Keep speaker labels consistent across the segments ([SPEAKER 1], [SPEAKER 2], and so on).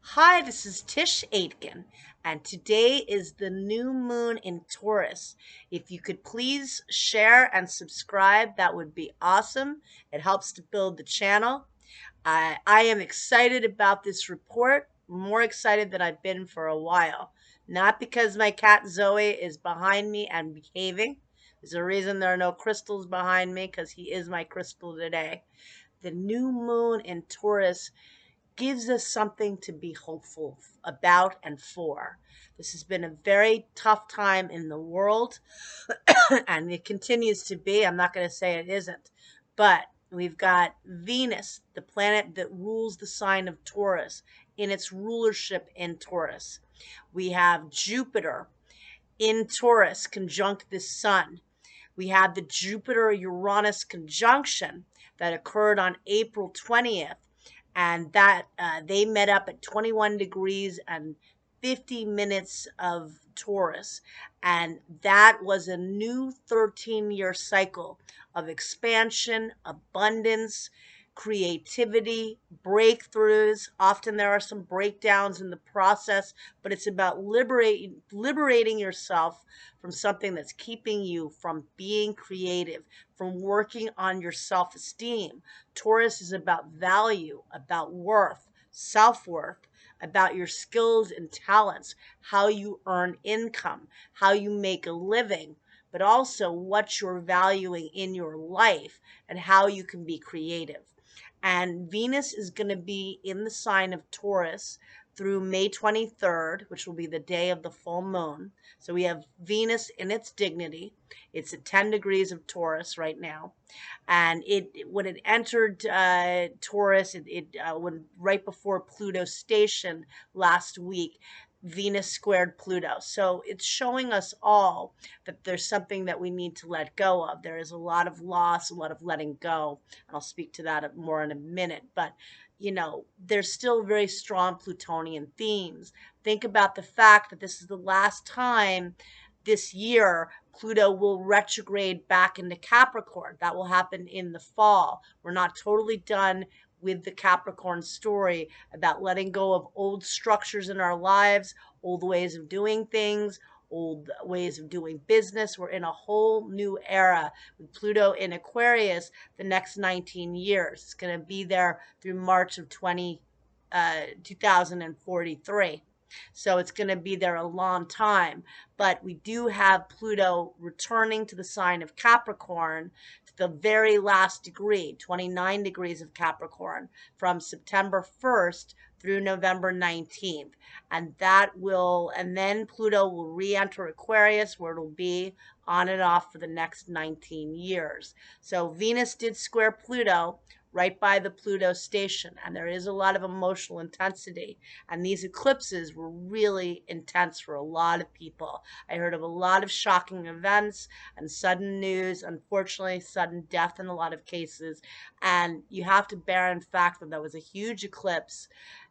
[SPEAKER 1] Hi, this is Tisch Aitken, and today is the new moon in Taurus. If you could please share and subscribe, that would be awesome. It helps to build the channel. I am excited about this report, more excited than I've been for a while. Not because my cat Zoe is behind me and behaving. There's a reason there are no crystals behind me because he is my crystal today. The new moon in Taurus gives us something to be hopeful about and for. This has been a very tough time in the world, and it continues to be. I'm not going to say it isn't, but we've got Venus, the planet that rules the sign of Taurus, in its rulership in Taurus. We have Jupiter in Taurus conjunct the sun. We have the Jupiter Uranus conjunction that occurred on April 20th, and that they met up at 21 degrees and 50 minutes of Taurus. And that was a new 13-year cycle of expansion, abundance, creativity, breakthroughs. Often there are some breakdowns in the process, but it's about liberating yourself from something that's keeping you from being creative, from working on your self-esteem. Taurus is about value, about worth, self-worth, about your skills and talents, how you earn income, how you make a living, but also what you're valuing in your life and how you can be creative. And Venus is going to be in the sign of Taurus through May 23rd, which will be the day of the full moon. So we have Venus in its dignity. It's at 10 degrees of Taurus right now. And when it entered Taurus, when right before Pluto station last week, Venus squared Pluto. So it's showing us all that there's something that we need to let go of. There is a lot of loss, a lot of letting go. And I'll speak to that more in a minute. But, there's still very strong Plutonian themes. Think about the fact that this is the last time this year Pluto will retrograde back into Capricorn. That will happen in the fall. We're not totally done with the Capricorn story about letting go of old structures in our lives, old ways of doing things, old ways of doing business. We're in a whole new era with Pluto in Aquarius the next 19 years. It's going to be there through March of 2043. So it's going to be there a long time. But we do have Pluto returning to the sign of Capricorn to the very last degree, 29 degrees of Capricorn, from September 1st through November 19th. And then Pluto will re-enter Aquarius, where it'll be on and off for the next 19 years. So Venus did square Pluto right by the Pluto station, and there is a lot of emotional intensity. And these eclipses were really intense for a lot of people. I heard of a lot of shocking events and sudden news, unfortunately, sudden death in a lot of cases. And you have to bear in fact that was a huge eclipse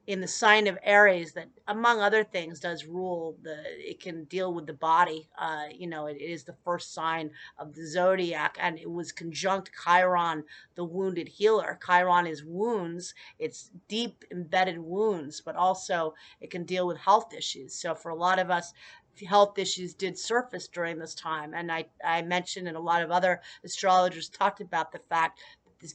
[SPEAKER 1] in the sign of Aries that, among other things, does rule it can deal with the body. It is the first sign of the zodiac, and it was conjunct Chiron, the wounded healer. Chiron is wounds, it's deep embedded wounds, but also it can deal with health issues. So for a lot of us, health issues did surface during this time. And I mentioned, and a lot of other astrologers talked about the fact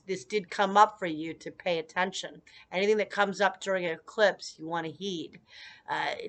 [SPEAKER 1] this did come up for you to pay attention. Anything that comes up during an eclipse, you want to heed.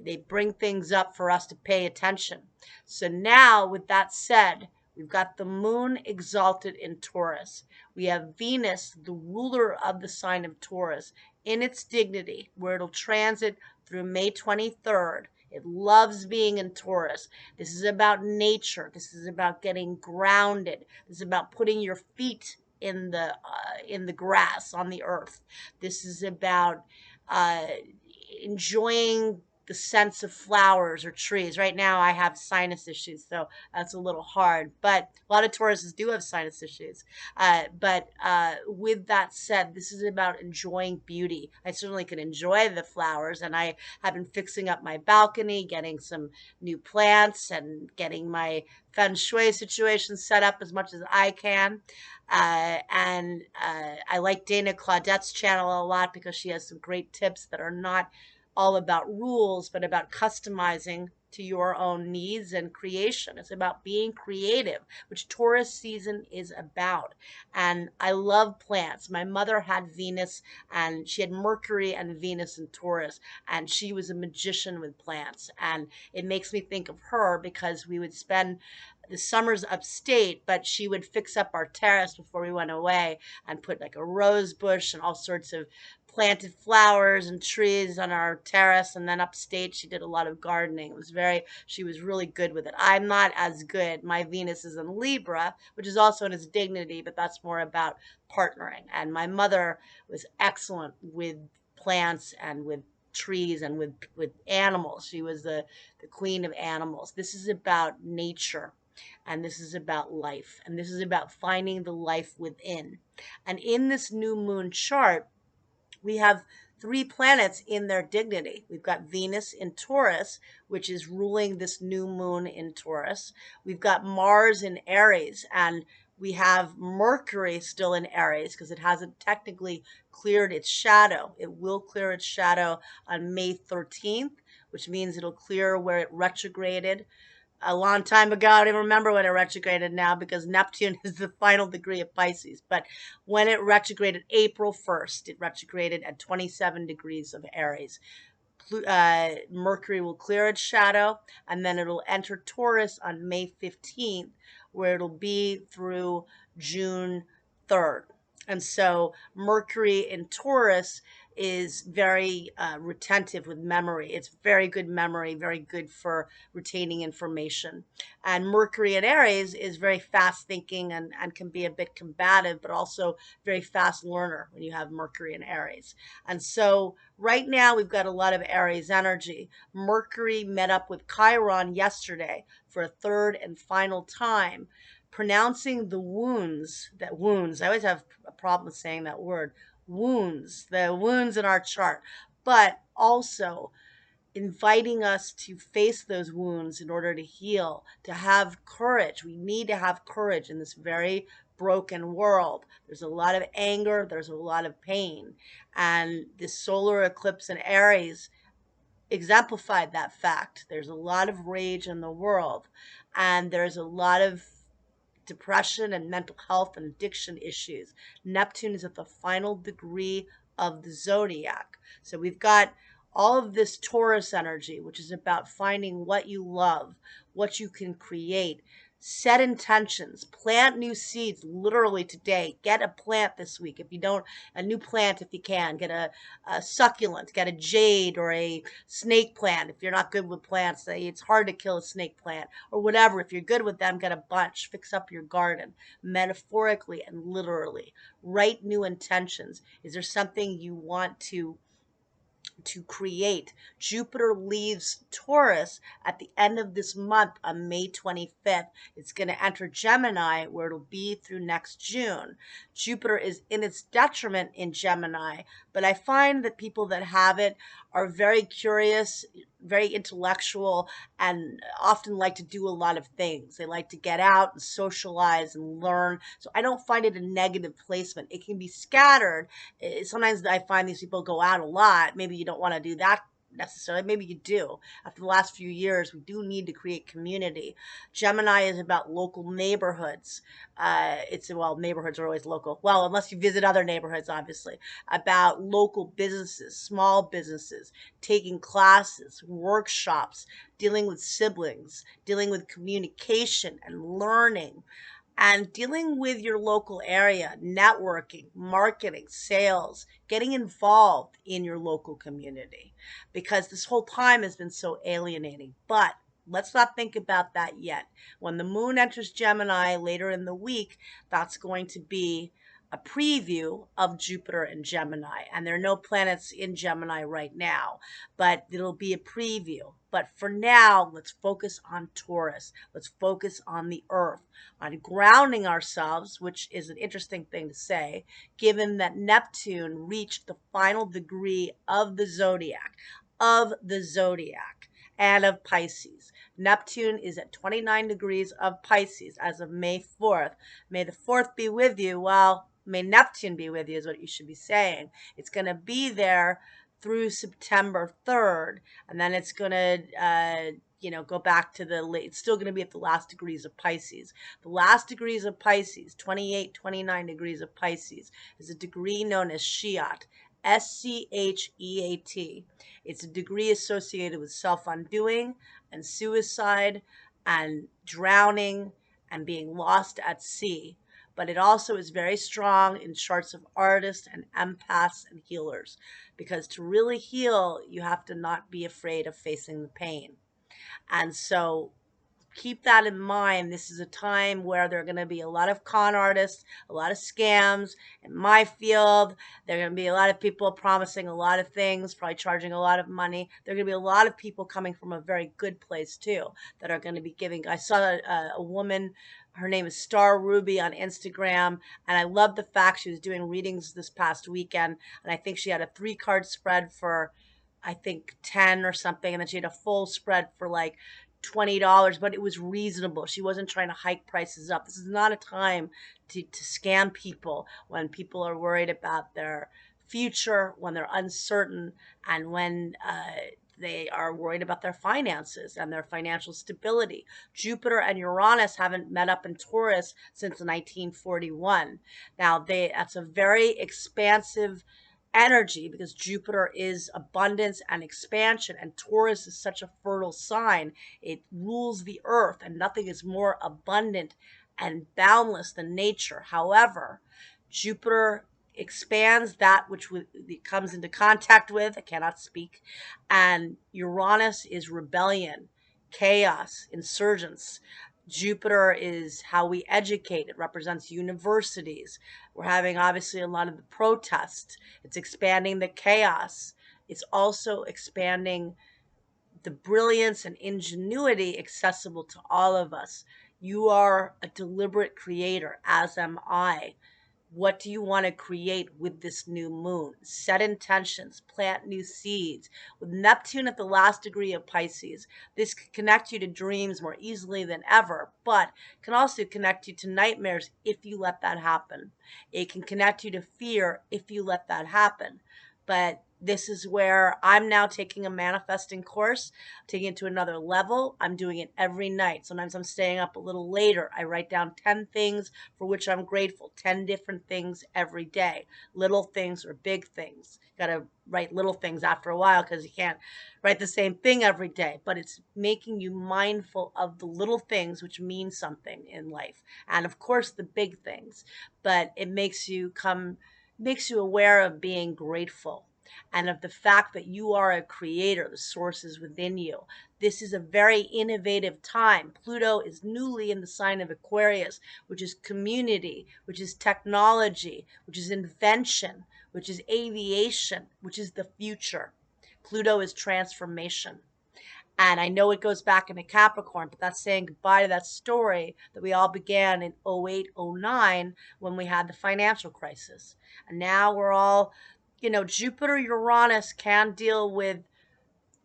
[SPEAKER 1] They bring things up for us to pay attention. So now, with that said, we've got the moon exalted in Taurus. We have Venus, the ruler of the sign of Taurus, in its dignity, where it'll transit through May 23rd. It loves being in Taurus. This is about nature. This is about getting grounded. This is about putting your feet in the grass on the earth. This is about uh, enjoying the sense of flowers or trees. Right now, I have sinus issues, so that's a little hard. But a lot of Tauruses do have sinus issues. But with that said, this is about enjoying beauty. I certainly can enjoy the flowers, and I have been fixing up my balcony, getting some new plants, and getting my feng shui situation set up as much as I can. And I like Dana Claudette's channel a lot because she has some great tips that are not all about rules, but about customizing to your own needs and creation. It's about being creative, which Taurus season is about. And I love plants. My mother had Venus, and she had Mercury and Venus in Taurus, and she was a magician with plants. And it makes me think of her because we would spend the summers upstate, but she would fix up our terrace before we went away and put like a rose bush and all sorts of planted flowers and trees on our terrace. And then upstate she did a lot of gardening. She was really good with it. I'm not as good. My Venus is in Libra, which is also in its dignity, but that's more about partnering. And my mother was excellent with plants and with trees and with animals. She was the queen of animals. This is about nature, and this is about life, and this is about finding the life within. And in this new moon chart, we have three planets in their dignity. We've got Venus in Taurus, which is ruling this new moon in Taurus. We've got Mars in Aries, and we have Mercury still in Aries because it hasn't technically cleared its shadow. It will clear its shadow on May 13th, which means it'll clear where it retrograded a long time ago. I don't remember when it retrograded now because Neptune is the final degree of Pisces. But when it retrograded April 1st, it retrograded at 27 degrees of Aries. Mercury will clear its shadow, and then it'll enter Taurus on May 15th, where it'll be through June 3rd. And so Mercury in Taurus is very retentive with memory. It's very good memory, very good for retaining information. And Mercury in Aries is very fast thinking and can be a bit combative, but also very fast learner when you have Mercury in Aries. And so right now we've got a lot of Aries energy. Mercury met up with Chiron yesterday for a third and final time, pronouncing the wounds. I always have a problem saying that word. The wounds in our chart, but also inviting us to face those wounds in order to heal, to have courage. We need to have courage in this very broken world. There's a lot of anger, there's a lot of pain, and this solar eclipse in Aries exemplified that fact. There's a lot of rage in the world, and there's a lot of depression and mental health and addiction issues. Neptune is at the final degree of the zodiac. So we've got all of this Taurus energy, which is about finding what you love, what you can create. Set intentions, plant new seeds literally today. Get a plant this week. If you don't, a new plant if you can. Get a succulent, get a jade or a snake plant. If you're not good with plants, it's hard to kill a snake plant or whatever. If you're good with them, get a bunch. Fix up your garden metaphorically and literally. Write new intentions. Is there something you want to create? Jupiter leaves Taurus at the end of this month on May 25th. It's going to enter Gemini, where it'll be through next June. Jupiter is in its detriment in Gemini, but I find that people that have it are very curious, very intellectual, and often like to do a lot of things. They like to get out and socialize and learn. So I don't find it a negative placement. It can be scattered. Sometimes I find these people go out a lot. Maybe you don't want to do that necessarily. Maybe you do. After the last few years, we do need to create community. Gemini is about local neighborhoods. Neighborhoods are always local. Well, unless you visit other neighborhoods, obviously. About local businesses, small businesses, taking classes, workshops, dealing with siblings, dealing with communication and learning, and dealing with your local area, networking, marketing, sales, getting involved in your local community, because this whole time has been so alienating. But let's not think about that yet. When the moon enters Gemini later in the week, that's going to be a preview of Jupiter and Gemini. And there are no planets in Gemini right now, but it'll be a preview. But for now, let's focus on Taurus. Let's focus on the earth, on grounding ourselves, which is an interesting thing to say, given that Neptune reached the final degree of the zodiac, and of Pisces. Neptune is at 29 degrees of Pisces as of May 4th. May the 4th be with you. Well, may Neptune be with you is what you should be saying. It's going to be there through September 3rd, and then it's going to go back to it's still going to be at the last degrees of Pisces. The last degrees of Pisces, 28, 29 degrees of Pisces, is a degree known as Scheat, Scheat. It's a degree associated with self-undoing and suicide and drowning and being lost at sea. But it also is very strong in charts of artists and empaths and healers, because to really heal, you have to not be afraid of facing the pain. And so keep that in mind. This is a time where there are going to be a lot of con artists, a lot of scams in my field. There are going to be a lot of people promising a lot of things, probably charging a lot of money. There are going to be a lot of people coming from a very good place too, that are going to be giving. I saw a woman, her name is Star Ruby on Instagram, and I love the fact she was doing readings this past weekend, and I think she had a 3-card spread for, I think, 10 or something, and then she had a full spread for like $20, but it was reasonable. She wasn't trying to hike prices up. This is not a time to scam people when people are worried about their future, when they're uncertain, and when they are worried about their finances and their financial stability. Jupiter and Uranus haven't met up in Taurus since 1941. Now, that's a very expansive energy, because Jupiter is abundance and expansion, and Taurus is such a fertile sign. It rules the earth, and nothing is more abundant and boundless than nature. However, Jupiter expands that which it comes into contact with. I cannot speak. And Uranus is rebellion, chaos, insurgence. Jupiter is how we educate. It represents universities. We're having obviously a lot of the protests. It's expanding the chaos. It's also expanding the brilliance and ingenuity accessible to all of us. You are a deliberate creator, as am I. What do you want to create with this new moon? Set intentions, plant new seeds. With Neptune at the last degree of Pisces, this can connect you to dreams more easily than ever, but can also connect you to nightmares if you let that happen. It can connect you to fear if you let that happen. But this is where I'm now taking a manifesting course, taking it to another level. I'm doing it every night. Sometimes I'm staying up a little later. I write down 10 things for which I'm grateful, 10 different things every day, little things or big things. Got to write little things after a while, because you can't write the same thing every day, but it's making you mindful of the little things which mean something in life. And of course the big things, but it makes you aware of being grateful, and of the fact that you are a creator. The source is within you. This is a very innovative time. Pluto is newly in the sign of Aquarius, which is community, which is technology, which is invention, which is aviation, which is the future. Pluto is transformation. And I know it goes back into Capricorn, but that's saying goodbye to that story that we all began in 08, 09, when we had the financial crisis. And now we're all, Jupiter, Uranus can deal with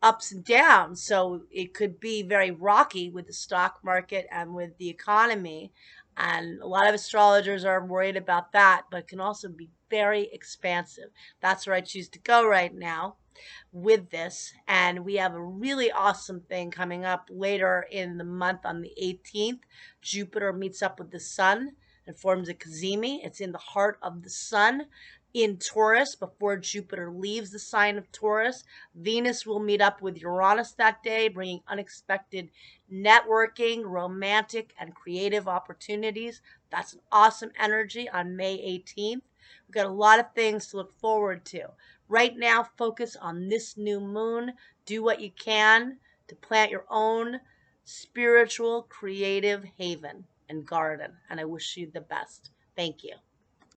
[SPEAKER 1] ups and downs. So it could be very rocky with the stock market and with the economy. And a lot of astrologers are worried about that, but it can also be very expansive. That's where I choose to go right now with this. And we have a really awesome thing coming up later in the month on the 18th. Jupiter meets up with the sun and forms a cazimi. It's in the heart of the sun in Taurus before Jupiter leaves the sign of Taurus. Venus will meet up with Uranus that day, bringing unexpected networking, romantic, and creative opportunities. That's an awesome energy on May 18th. We've got a lot of things to look forward to. Right now, focus on this new moon. Do what you can to plant your own spiritual, creative haven and garden. And I wish you the best. Thank you.